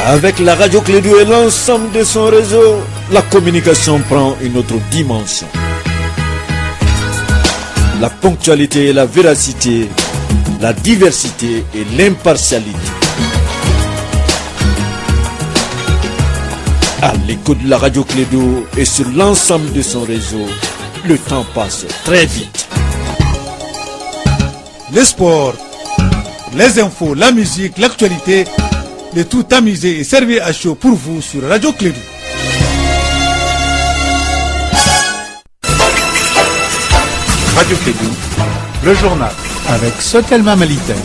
Avec la radio Clédou et l'ensemble de son réseau, la communication prend une autre dimension. La ponctualité et la véracité, la diversité et l'impartialité. À l'écoute de la radio Clédou et sur l'ensemble de son réseau, le temps passe très vite. Les sports, les infos, la musique, l'actualité, le tout amusé et servi à chaud pour vous sur Radio Clédou. Radio Clédou, le journal avec Sotelma Malitaine.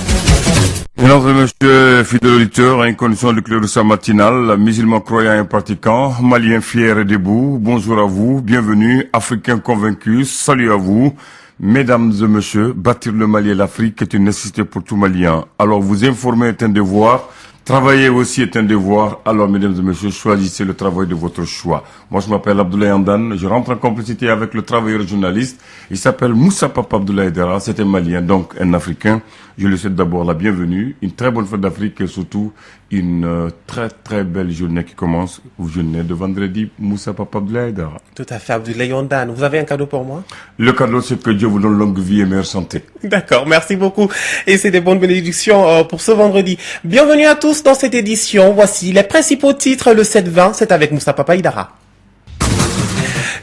Mesdames et messieurs, fidèles auditeurs, en condition de Clédou sa matinale, musulmans croyants et pratiquants, maliens fiers et debout, bonjour à vous, bienvenue, africains convaincus, salut à vous. Mesdames et messieurs, bâtir le Mali et l'Afrique est une nécessité pour tout Malien. Alors vous informer est un devoir, travailler aussi est un devoir. Alors mesdames et messieurs, choisissez le travail de votre choix. Moi je m'appelle Abdoulaye Andane, je rentre en complicité avec le travailleur journaliste. Il s'appelle Moussa Papa Abdoulaye Dara, c'est un Malien, donc un Africain. Je lui souhaite d'abord la bienvenue, une très bonne fête d'Afrique et surtout une très très belle journée qui commence, ou journée de vendredi, Moussa Papa Abdoulaye Dara. Tout à fait, Abdoulaye Andane. Vous avez un cadeau pour moi? Le cadeau, c'est que Dieu vous donne longue vie et meilleure santé. D'accord, merci beaucoup. Et c'est des bonnes bénédictions pour ce vendredi. Bienvenue à tous dans cette édition. Voici les principaux titres. Le 7-20, c'est avec Moussa Papa Idara.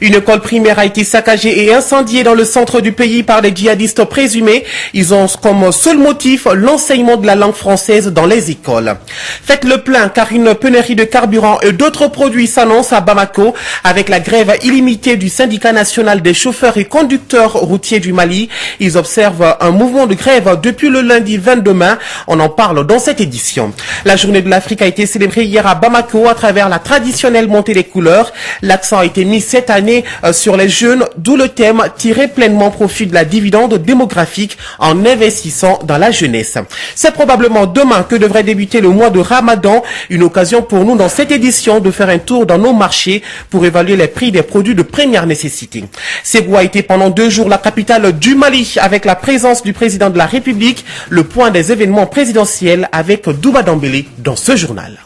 Une école primaire a été saccagée et incendiée dans le centre du pays par des djihadistes présumés. Ils ont comme seul motif l'enseignement de la langue française dans les écoles. Faites le plein car une pénurie de carburant et d'autres produits s'annonce à Bamako avec la grève illimitée du syndicat national des chauffeurs et conducteurs routiers du Mali. Ils observent un mouvement de grève depuis le lundi 22 mai. On en parle dans cette édition. La journée de l'Afrique a été célébrée hier à Bamako à travers la traditionnelle montée des couleurs. L'accent a été mis cette année sur les jeunes, d'où le thème « Tirer pleinement profit de la dividende démographique en investissant dans la jeunesse ». C'est probablement demain que devrait débuter le mois de Ramadan, une occasion pour nous dans cette édition de faire un tour dans nos marchés pour évaluer les prix des produits de première nécessité. Ségou a été pendant 2 jours la capitale du Mali avec la présence du président de la République, le point des événements présidentiels avec Douba Dambélé dans ce journal.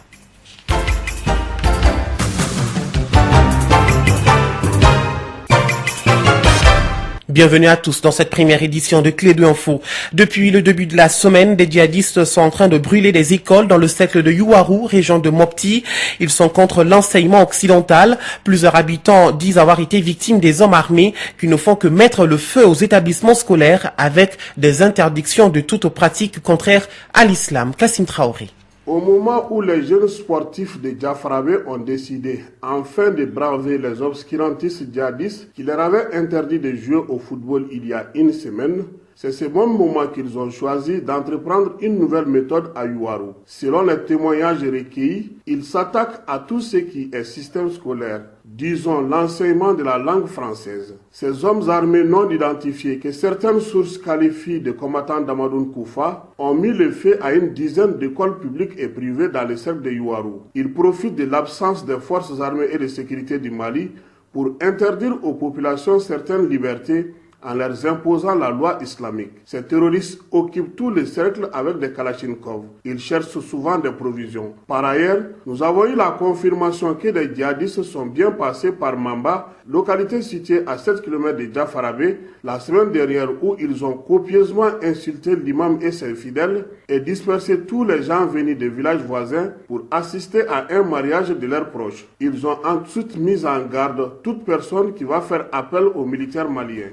Bienvenue à tous dans cette première édition de Clédou Info. Depuis le début de la semaine, des djihadistes sont en train de brûler des écoles dans le cercle de Youarou, région de Mopti. Ils sont contre l'enseignement occidental. Plusieurs habitants disent avoir été victimes des hommes armés qui ne font que mettre le feu aux établissements scolaires avec des interdictions de toute pratique contraire à l'islam. Kassim Traoré. Au moment où les jeunes sportifs de Diafrabé ont décidé enfin de braver les obscurantistes djihadistes qui leur avaient interdit de jouer au football il y a une semaine, c'est ce même moment qu'ils ont choisi d'entreprendre une nouvelle méthode à Youarou. Selon les témoignages recueillis, ils s'attaquent à tout ce qui est système scolaire, disons l'enseignement de la langue française. Ces hommes armés non identifiés, que certaines sources qualifient de combattants d'Amadoun Koufa, ont mis le feu à une dizaine d'écoles publiques et privées dans le cercle de Youarou. Ils profitent de l'absence des forces armées et de sécurité du Mali pour interdire aux populations certaines libertés en leur imposant la loi islamique. Ces terroristes occupent tous les cercles avec des kalachnikovs. Ils cherchent souvent des provisions. Par ailleurs, nous avons eu la confirmation que les djihadistes sont bien passés par Mamba, localité située à 7 km de Diafarabé, la semaine dernière où ils ont copieusement insulté l'imam et ses fidèles et dispersé tous les gens venus des villages voisins pour assister à un mariage de leurs proches. Ils ont ensuite mis en garde toute personne qui va faire appel aux militaires maliens.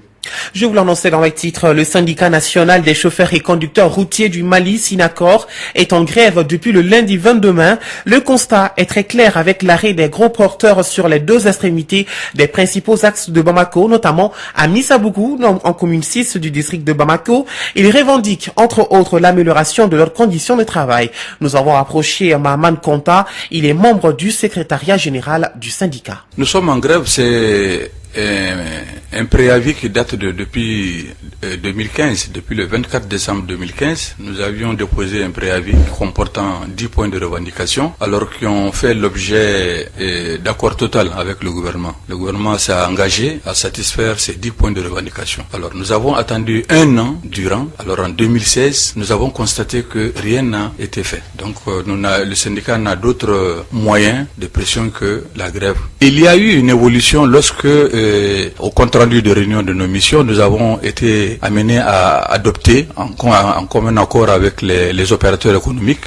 Je vous l'annonçais dans les titres, le syndicat national des chauffeurs et conducteurs routiers du Mali, Sinacor, est en grève depuis le lundi 22 mai. Le constat est très clair avec l'arrêt des gros porteurs sur les 2 extrémités des principaux axes de Bamako, notamment à Missabougou, en commune 6 du district de Bamako. Ils revendiquent, entre autres, l'amélioration de leurs conditions de travail. Nous avons approché Mahaman Konta, il est membre du secrétariat général du syndicat. Nous sommes en grève, c'est un préavis qui date depuis 2015. Depuis le 24 décembre 2015, nous avions déposé un préavis comportant 10 points de revendication, alors qui ont fait l'objet d'accord total avec le gouvernement. Le gouvernement s'est engagé à satisfaire ces 10 points de revendication. Alors nous avons attendu un an durant. Alors en 2016, nous avons constaté que rien n'a été fait. Donc le syndicat n'a d'autres moyens de pression que la grève. Il y a eu une évolution lorsque, au compte rendu de réunion de nos missions, nous avons été amenés à adopter, en commun accord avec les opérateurs économiques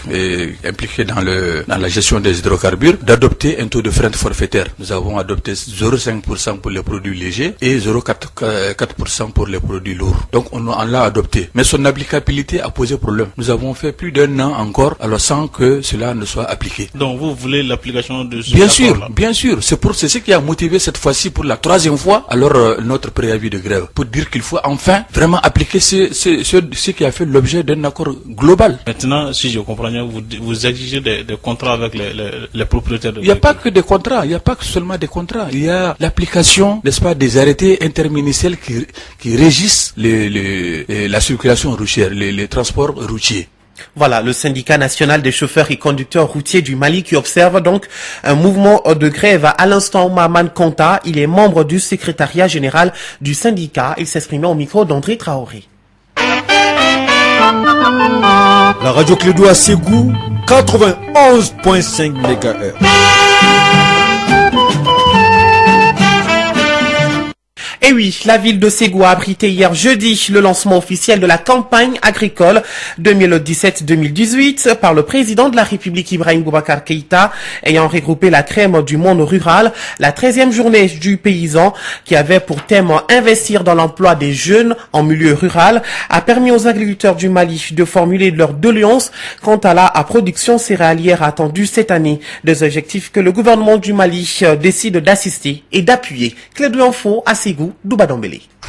impliqués dans la gestion des hydrocarbures, d'adopter un taux de frein forfaitaire. Nous avons adopté 0,5% pour les produits légers et 0,4% pour les produits lourds. Donc on l'a adopté. Mais son applicabilité a posé problème. Nous avons fait plus d'un an encore, alors sans que cela ne soit appliqué. Donc vous voulez l'application de ce accord-là? Bien sûr. C'est ce qui a motivé cette fois-ci pour la troisième fois, alors notre préavis de grève, pour dire qu'il faut enfin vraiment appliquer ce qui a fait l'objet d'un accord global. Maintenant, si je comprends bien, vous exigez des contrats avec les propriétaires de... Il n'y a pas que des contrats, il n'y a pas que seulement des contrats. Il y a l'application, n'est-ce pas, des arrêtés interministériels qui régissent la circulation routière, les transports routiers. Voilà, le syndicat national des chauffeurs et conducteurs routiers du Mali qui observe donc un mouvement de grève. À l'instant, Maman Konta, il est membre du secrétariat général du syndicat. Il s'exprimait au micro d'André Traoré. La radio Clédou à Ségou, 91.5 MHz. Et oui, la ville de Ségou a abrité hier jeudi le lancement officiel de la campagne agricole 2017-2018 par le président de la République Ibrahim Boubacar Keïta, ayant regroupé la crème du monde rural. La 13e journée du paysan, qui avait pour thème investir dans l'emploi des jeunes en milieu rural, a permis aux agriculteurs du Mali de formuler leurs doléances quant à la production céréalière attendue cette année. Des objectifs que le gouvernement du Mali décide d'assister et d'appuyer. Clédou Info à Ségou.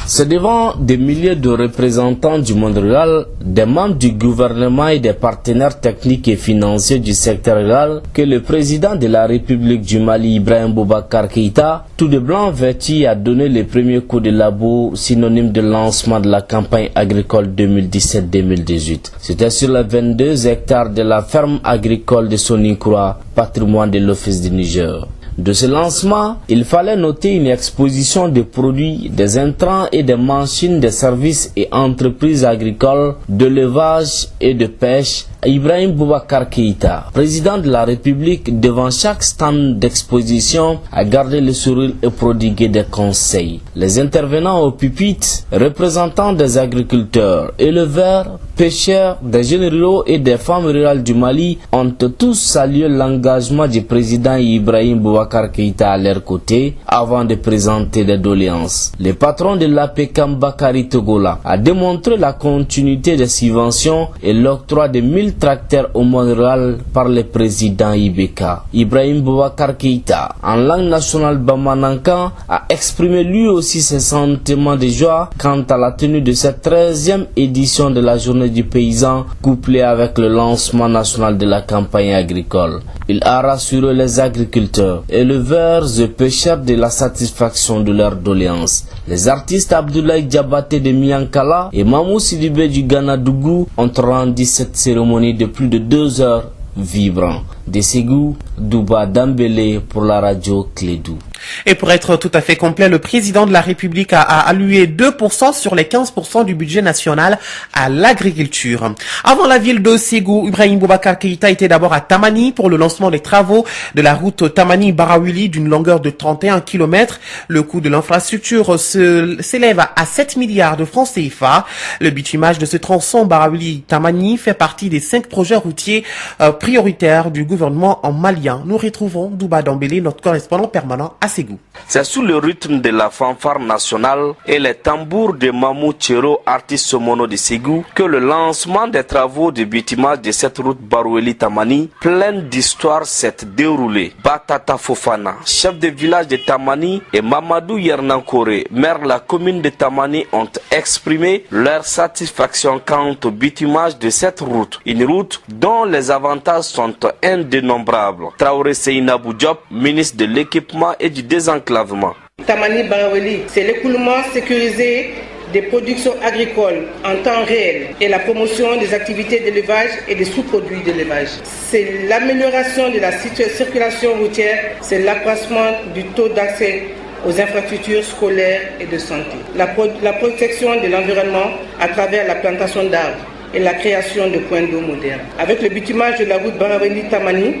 C'est devant des milliers de représentants du monde rural, des membres du gouvernement et des partenaires techniques et financiers du secteur rural que le président de la République du Mali, Ibrahim Boubacar Keïta, tout de blanc vêtu, a donné les premiers coups de labour synonyme de lancement de la campagne agricole 2017-2018. C'était sur les 22 hectares de la ferme agricole de Sonikroa, patrimoine de l'Office du Niger. De ce lancement, il fallait noter une exposition des produits, des intrants et des machines des services et entreprises agricoles, de l'élevage et de pêche. Ibrahim Boubacar Keïta, président de la République, devant chaque stand d'exposition, a gardé le sourire et prodigué des conseils. Les intervenants au pupitre, représentants des agriculteurs, éleveurs, pêcheurs, des jeunes ruraux et des femmes rurales du Mali ont tous salué l'engagement du président Ibrahim Boubacar Keïta à leur côté avant de présenter des doléances. Le patron de l'APECAM Bakari Togola a démontré la continuité des subventions et l'octroi de 1000 tracteurs au monde rural par le président Ibeka. Ibrahim Boubacar Keïta, en langue nationale bamanankan, a exprimé lui aussi ses sentiments de joie quant à la tenue de cette 13e édition de la journée du paysan, couplée avec le lancement national de la campagne agricole. Il a rassuré les agriculteurs, éleveurs et pêcheurs de la satisfaction de leurs doléances. Les artistes Abdoulaye Diabaté de Miankala et Mamou Sidibé du Ganadougou ont rendu cette cérémonie de plus de 2 heures vibrant. De Ségou, Douba Dambélé pour la radio Clédou. Et pour être tout à fait complet, le président de la République a alloué 2% sur les 15% du budget national à l'agriculture. Avant la ville de Ségou, Ibrahim Boubacar Keïta était d'abord à Tamani pour le lancement des travaux de la route Tamani-Barawili d'une longueur de 31 km. Le coût de l'infrastructure s'élève à 7 milliards de francs CFA. Le bitumage de ce tronçon Barawili-Tamani fait partie des 5 projets routiers prioritaires du gouvernement en malien. Nous retrouvons Douba Dambélé, notre correspondant permanent à Ségou. C'est sous le rythme de la fanfare nationale et les tambours de Mamou Tchero, artiste somono de Ségou, que le lancement des travaux de bitumage de cette route Baroueli-Tamani, pleine d'histoire, s'est déroulé. Batata Fofana, chef de village de Tamani, et Mamadou Yernankore, maire de la commune de Tamani, ont exprimé leur satisfaction quant au bitumage de cette route. Une route dont les avantages sont indénombrables. Traoré Seinabou Diop, ministre de l'équipement et du désenclavement. Tamani-Baraweli, c'est l'écoulement sécurisé des productions agricoles en temps réel et la promotion des activités d'élevage et des sous-produits d'élevage. C'est l'amélioration de la circulation routière, c'est l'accroissement du taux d'accès aux infrastructures scolaires et de santé. La protection de l'environnement à travers la plantation d'arbres et la création de points d'eau modernes. Avec le bitumage de la route Baraweli-Tamani,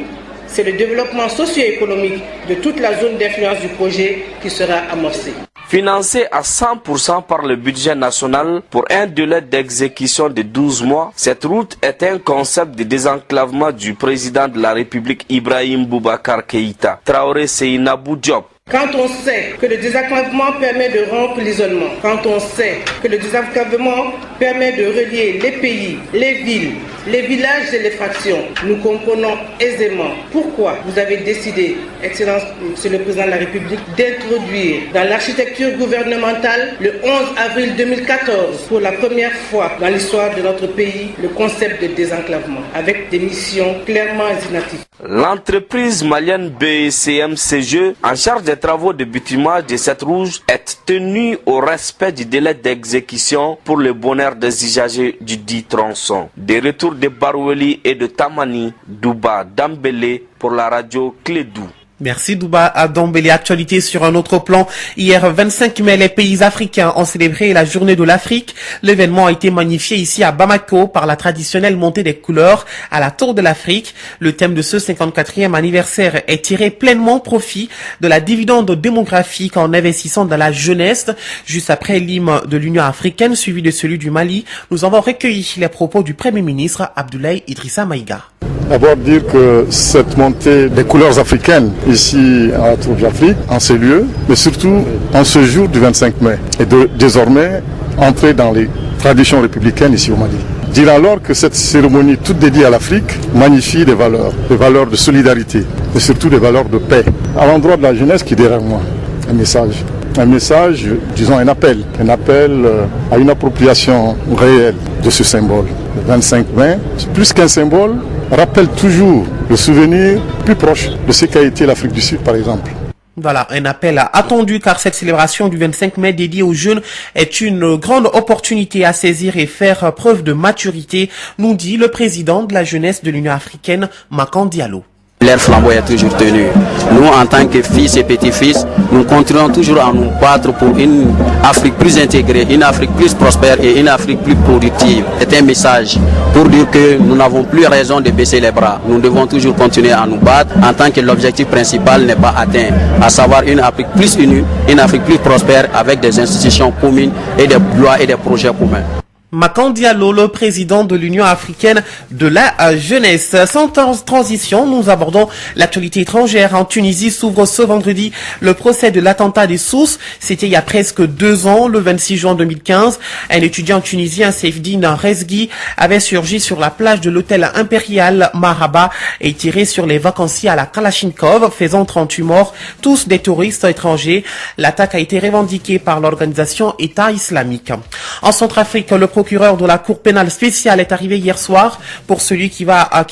c'est le développement socio-économique de toute la zone d'influence du projet qui sera amorcé. Financé à 100% par le budget national pour un délai d'exécution de 12 mois, cette route est un concept de désenclavement du président de la République Ibrahim Boubacar Keïta. Traoré Seynabou Diop. Quand on sait que le désenclavement permet de rompre l'isolement, quand on sait que le désenclavement permet de relier les pays, les villes, les villages et les fractions, nous comprenons aisément pourquoi vous avez décidé, Excellence Monsieur le Président de la République, d'introduire dans l'architecture gouvernementale le 11 avril 2014, pour la première fois dans l'histoire de notre pays, le concept de désenclavement, avec des missions clairement identifiées. L'entreprise malienne BCM-CG, en charge des travaux de bitumage de cette route, est tenue au respect du délai d'exécution pour le bonheur des usagers du dit tronçon. Des retours de Baroueli et de Tamani, Douba Dambélé pour la radio Clédou. Merci Douba Dambélé. Actualité sur un autre plan. Hier 25 mai, les pays africains ont célébré la journée de l'Afrique. L'événement a été magnifié ici à Bamako par la traditionnelle montée des couleurs à la Tour de l'Afrique. Le thème de ce 54e anniversaire est tiré pleinement profit de la dividende démographique en investissant dans la jeunesse. Juste après l'hymne de l'Union africaine suivi de celui du Mali, nous avons recueilli les propos du Premier ministre Abdoulaye Idrissa Maïga. D'abord dire que cette montée des couleurs africaines ici à la Tour de l'Afrique, en ces lieux, mais surtout en ce jour du 25 mai, et désormais entrer dans les traditions républicaines ici au Mali. Dire alors que cette cérémonie toute dédiée à l'Afrique magnifie des valeurs de solidarité, et surtout des valeurs de paix. À l'endroit de la jeunesse qui est derrière moi, un message, disons un appel à une appropriation réelle de ce symbole. Le 25 mai, c'est plus qu'un symbole, rappelle toujours le souvenir plus proche de ce qu'a été l'Afrique du Sud, par exemple. Voilà, un appel attendu car cette célébration du 25 mai dédiée aux jeunes est une grande opportunité à saisir et faire preuve de maturité, nous dit le président de la jeunesse de l'Union africaine, Makan Diallo. L'air flamboyant est toujours tenu. Nous, en tant que fils et petits-fils, nous continuons toujours à nous battre pour une Afrique plus intégrée, une Afrique plus prospère et une Afrique plus productive. C'est un message pour dire que nous n'avons plus raison de baisser les bras. Nous devons toujours continuer à nous battre en tant que l'objectif principal n'est pas atteint, à savoir une Afrique plus unie, une Afrique plus prospère avec des institutions communes et des lois et des projets communs. Makan Diallo, le président de l'Union africaine de la jeunesse. Sans transition, nous abordons l'actualité étrangère. En Tunisie s'ouvre ce vendredi le procès de l'attentat des Sousse. C'était il y a presque 2 ans, le 26 juin 2015. Un étudiant tunisien, Seyfdine Rezghi, avait surgi sur la plage de l'hôtel impérial Maraba et tiré sur les vacanciers à la Kalachnikov, faisant 38 morts, tous des touristes étrangers. L'attaque a été revendiquée par l'organisation État islamique. En Centrafrique, le procureur de la Cour pénale spéciale est arrivé hier soir pour celui qui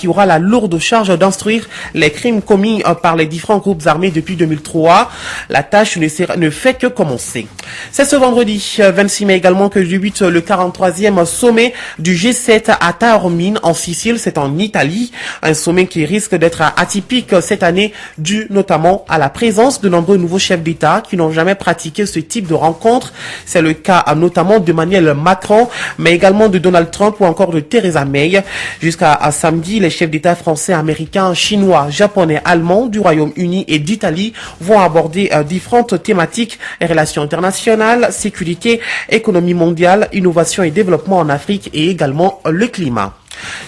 aura la lourde charge d'instruire les crimes commis par les différents groupes armés depuis 2003. La tâche ne fait que commencer. C'est ce vendredi 26 mai également que débute le 43e sommet du G7 à Taormine en Sicile, c'est en Italie. Un sommet qui risque d'être atypique cette année dû notamment à la présence de nombreux nouveaux chefs d'État qui n'ont jamais pratiqué ce type de rencontre. C'est le cas notamment d'Emmanuel Macron, mais également de Donald Trump ou encore de Theresa May. Jusqu'à samedi, les chefs d'État français, américains, chinois, japonais, allemands, du Royaume-Uni et d'Italie vont aborder différentes thématiques, les relations internationales, sécurité, économie mondiale, innovation et développement en Afrique et également le climat.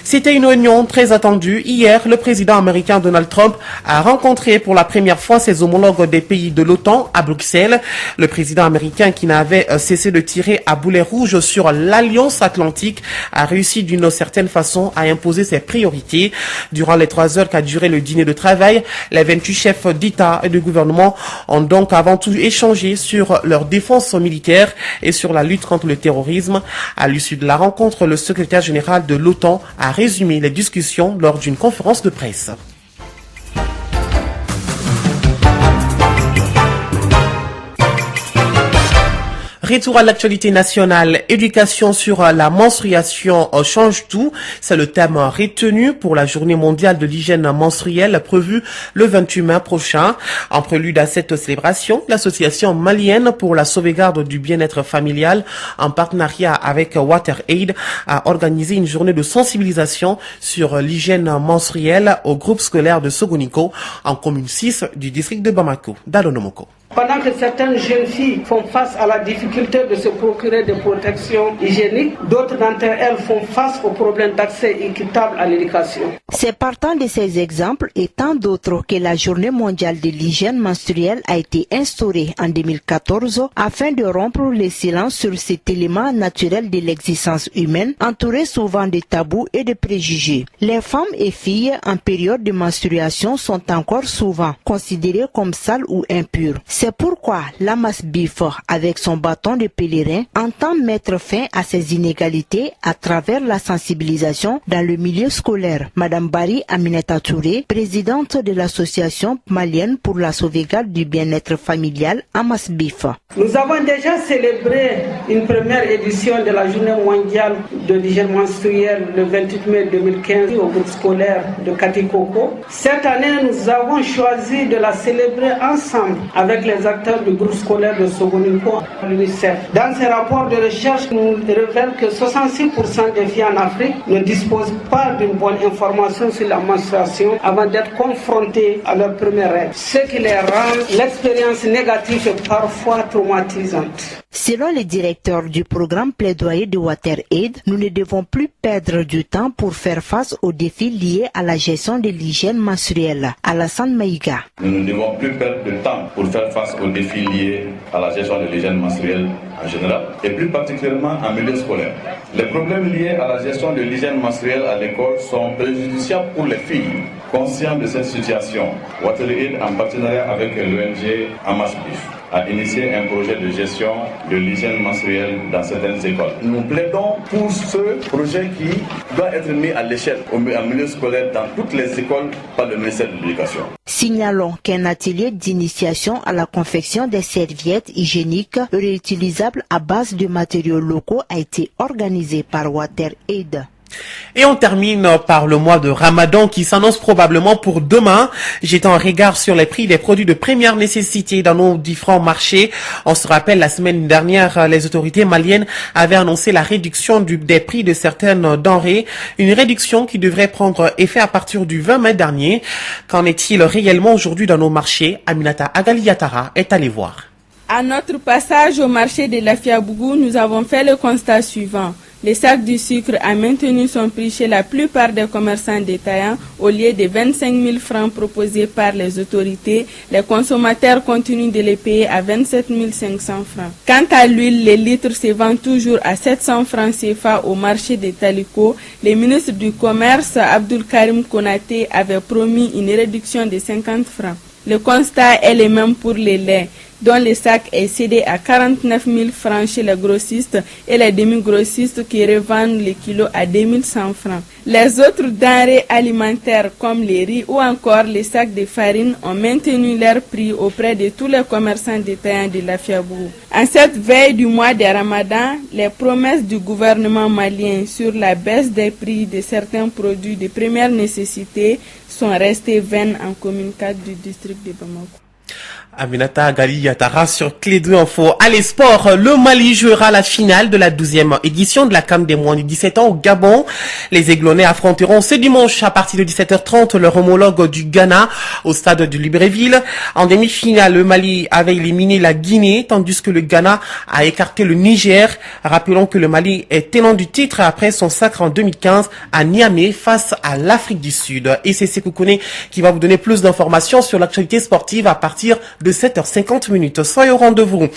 C'était une réunion très attendue. Hier, le président américain Donald Trump a rencontré pour la première fois ses homologues des pays de l'OTAN à Bruxelles. Le président américain, qui n'avait cessé de tirer à boulet rouge sur l'Alliance Atlantique, a réussi d'une certaine façon à imposer ses priorités. Durant les 3 heures qu'a duré le dîner de travail, les 28 chefs d'État et de gouvernement ont donc avant tout échangé sur leur défense militaire et sur la lutte contre le terrorisme. À l'issue de la rencontre, le secrétaire général de l'OTAN a résumé les discussions lors d'une conférence de presse. Retour à l'actualité nationale. Éducation sur la menstruation change tout. C'est le thème retenu pour la journée mondiale de l'hygiène menstruelle prévue le 28 mai prochain. En prélude à cette célébration, l'association malienne pour la sauvegarde du bien-être familial, en partenariat avec WaterAid, a organisé une journée de sensibilisation sur l'hygiène menstruelle au groupe scolaire de Sogoniko, en commune 6 du district de Bamako. Dalonomoko. Pendant que certaines jeunes filles font face à la difficulté de se procurer des protections hygiéniques, d'autres d'entre elles font face aux problèmes d'accès équitable à l'éducation. C'est partant de ces exemples et tant d'autres que la Journée mondiale de l'hygiène menstruelle a été instaurée en 2014 afin de rompre le silence sur cet élément naturel de l'existence humaine, entouré souvent de tabous et de préjugés. Les femmes et filles en période de menstruation sont encore souvent considérées comme sales ou impures. C'est pourquoi l'Amas Bif, avec son bâton de pèlerin, entend mettre fin à ces inégalités à travers la sensibilisation dans le milieu scolaire. Madame Bari Aminata Touré, présidente de l'association malienne pour la sauvegarde du bien-être familial, Amas Bif. Nous avons déjà célébré une première édition de la Journée mondiale de l'hygiène menstruelle le 28 mai 2015 au groupe scolaire de Katikoko. Cette année, nous avons choisi de la célébrer ensemble avec les acteurs du groupe scolaire de Sogoniko, l'UNICEF. Dans ces rapports de recherche, nous révèlent que 66% des filles en Afrique ne disposent pas d'une bonne information sur la menstruation avant d'être confrontées à leur première règle, ce qui les rend l'expérience négative et parfois traumatisante. Selon le directeur du programme plaidoyer de WaterAid, nous ne devons plus perdre du temps pour faire face aux défis liés à la gestion de l'hygiène menstruelle. Alassane Maïga. Nous ne devons plus perdre de temps pour faire face aux défis liés à la gestion de l'hygiène menstruelle en général et plus particulièrement en milieu scolaire. Les problèmes liés à la gestion de l'hygiène menstruelle à l'école sont préjudiciables pour les filles. Conscient de cette situation, WaterAid, en partenariat avec l'ONG Amas Bif, a initié un projet de gestion de l'hygiène menstruelle dans certaines écoles. Nous plaidons pour ce projet qui doit être mis à l'échelle en milieu scolaire dans toutes les écoles par le ministère de l'Éducation. Signalons qu'un atelier d'initiation à la confection des serviettes hygiéniques réutilisables à base de matériaux locaux a été organisé par WaterAid. Et on termine par le mois de Ramadan qui s'annonce probablement pour demain. Jetant un regard sur les prix des produits de première nécessité dans nos différents marchés. On se rappelle, la semaine dernière, les autorités maliennes avaient annoncé la réduction des prix de certaines denrées. Une réduction qui devrait prendre effet à partir du 20 mai dernier. Qu'en est-il réellement aujourd'hui dans nos marchés? Aminata Agali-Yatara est allée voir. À notre passage au marché de Lafiabougou, nous avons fait le constat suivant. Le sac du sucre a maintenu son prix chez la plupart des commerçants détaillants au lieu des 25 000 francs proposés par les autorités. Les consommateurs continuent de les payer à 27 500 francs. Quant à l'huile, les litres se vendent toujours à 700 francs CFA au marché de Taliko. Le ministre du Commerce, Abdul Karim Konaté, avait promis une réduction de 50 francs. Le constat est le même pour les laits, dont le sac est cédé à 49 000 francs chez les grossistes et les demi-grossistes qui revendent les kilos à 2100 francs. Les autres denrées alimentaires comme les riz ou encore les sacs de farine ont maintenu leur prix auprès de tous les commerçants détaillants de Lafiabougou. En cette veille du mois de Ramadan, les promesses du gouvernement malien sur la baisse des prix de certains produits de première nécessité sont restées vaines en commune 4 du district de Bamako. Aminata Gali-Yatara sur Clé 2 Info. Allez, sport, le Mali jouera la finale de la 12e édition de la CAN des moins de 17 ans au Gabon. Les Aiglonnais affronteront ce dimanche à partir de 17h30 leur homologue du Ghana au stade de Libreville. En demi-finale, le Mali avait éliminé la Guinée, tandis que le Ghana a écarté le Niger. Rappelons que le Mali est tenant du titre après son sacre en 2015 à Niamey face à l'Afrique du Sud. Et c'est Sekou Kone qui va vous donner plus d'informations sur l'actualité sportive à partir de 7h50. Soyez au rendez-vous.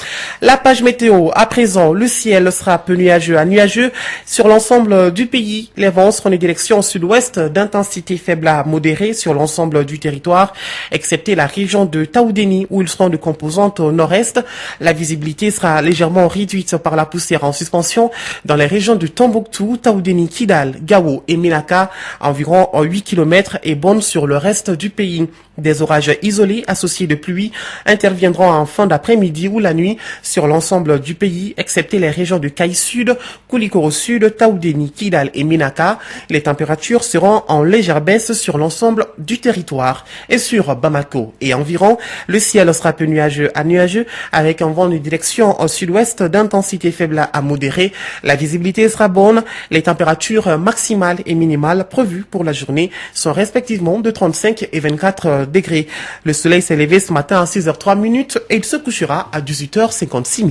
La page météo, à présent, le ciel sera peu nuageux à nuageux sur l'ensemble du pays. Les vents seront des directions sud-ouest d'intensité faible à modérée sur l'ensemble du territoire, excepté la région de Taoudéni où ils seront de composante au nord-est. La visibilité sera légèrement réduite par la poussière en suspension dans les régions de Tombouctou, Taoudéni, Kidal, Gao et Ménaka, environ 8 km et bonne sur le reste du pays. Des orages isolés associés de pluie interviendront en fin d'après-midi ou la nuit sur l'ensemble du pays, excepté les régions de Kaï Sud, Koulikoro Sud, Taoudéni, Kidal et Minaka. Les températures seront en légère baisse sur l'ensemble du territoire. Et sur Bamako et environ, le ciel sera peu nuageux à nuageux avec un vent de direction au sud-ouest d'intensité faible à modérée. La visibilité sera bonne. Les températures maximales et minimales prévues pour la journée sont respectivement de 35 et 24 degrés. Le soleil s'est levé ce matin à 6h03 et il se couchera à 18h56.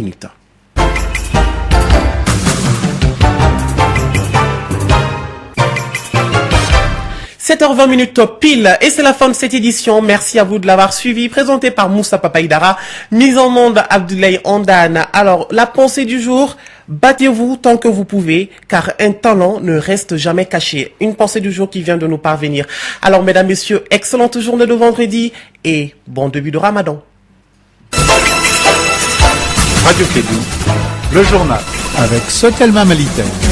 7h20 pile, et c'est la fin de cette édition. Merci à vous de l'avoir suivi, présenté par Moussa Papaïdara, mise en monde Abdoulaye Ondane. Alors, la pensée du jour, battez-vous tant que vous pouvez, car un talent ne reste jamais caché. Une pensée du jour qui vient de nous parvenir. Alors, mesdames, messieurs, excellente journée de vendredi, et bon début de Ramadan. Radio Kédou, le journal, avec Sotelma Malitaire.